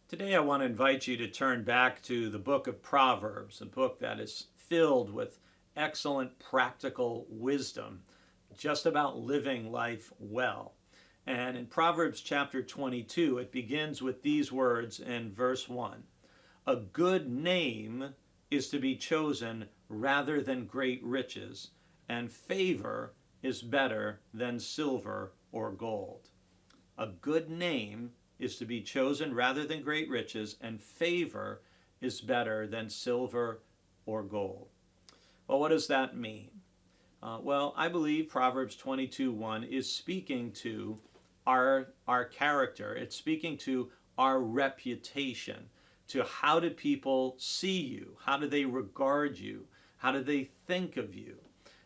Today I want to invite you to turn back to the book of Proverbs, a book that is filled with excellent practical wisdom just about living life well. And in Proverbs chapter 22, it begins with these words in verse 1. A good name is to be chosen rather than great riches, and favor is better than silver or gold. A good name is to be chosen rather than great riches, and favor is better than silver or gold. Well, what does that mean? Well, I believe Proverbs 22:1 is speaking to our character. It's speaking to our reputation, to how do people see you? How do they regard you? How do they think of you?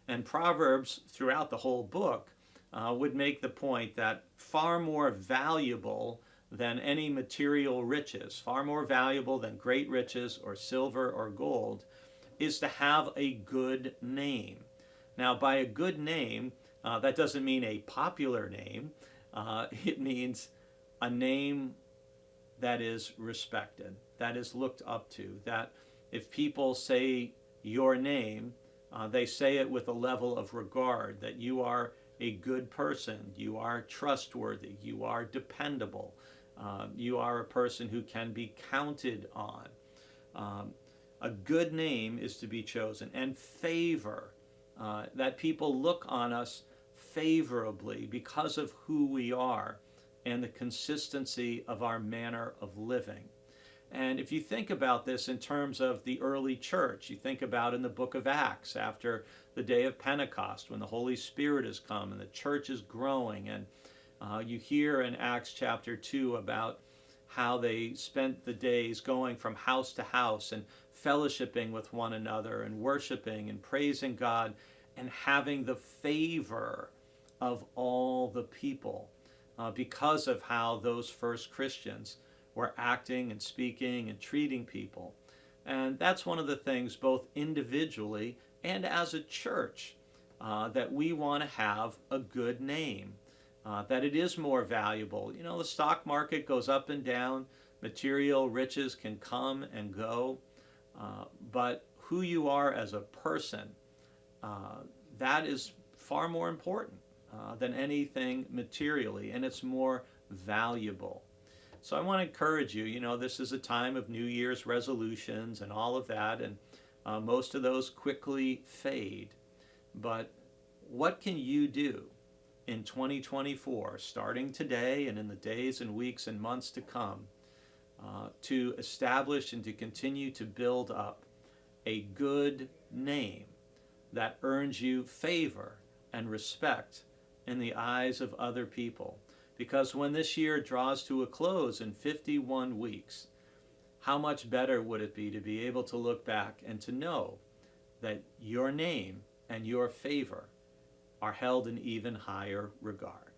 And Proverbs, throughout the whole book, would make the point that far more valuable than any material riches, far more valuable than great riches or silver or gold, is to have a good name. Now, by a good name, that doesn't mean a popular name. It means a name that is respected, that is looked up to, that if people say your name, they say it with a level of regard, that you are a good person, you are trustworthy, you are dependable, you are a person who can be counted on. Um, a good name is to be chosen, and favor, that people look on us favorably because of who we are and the consistency of our manner of living. And if you think about this in terms of the early church, you think about in the book of Acts after the day of Pentecost when the Holy Spirit has come and the church is growing. And you hear in Acts chapter 2 about how they spent the days going from house to house and fellowshipping with one another and worshiping and praising God and having the favor of all the people because of how those first Christians were acting and speaking and treating people. And that's one of the things, both individually and as a church, that we want to have a good name, that it is more valuable. You know, the stock market goes up and down, material riches can come and go, but who you are as a person, that is far more important than anything materially, and it's more valuable. So I want to encourage you, this is a time of New Year's resolutions and all of that, and most of those quickly fade. But what can you do in 2024, starting today and in the days and weeks and months to come, to establish and to continue to build up a good name that earns you favor and respect in the eyes of other people? Because when this year draws to a close in 51 weeks, how much better would it be to be able to look back and to know that your name and your favor are held in even higher regard?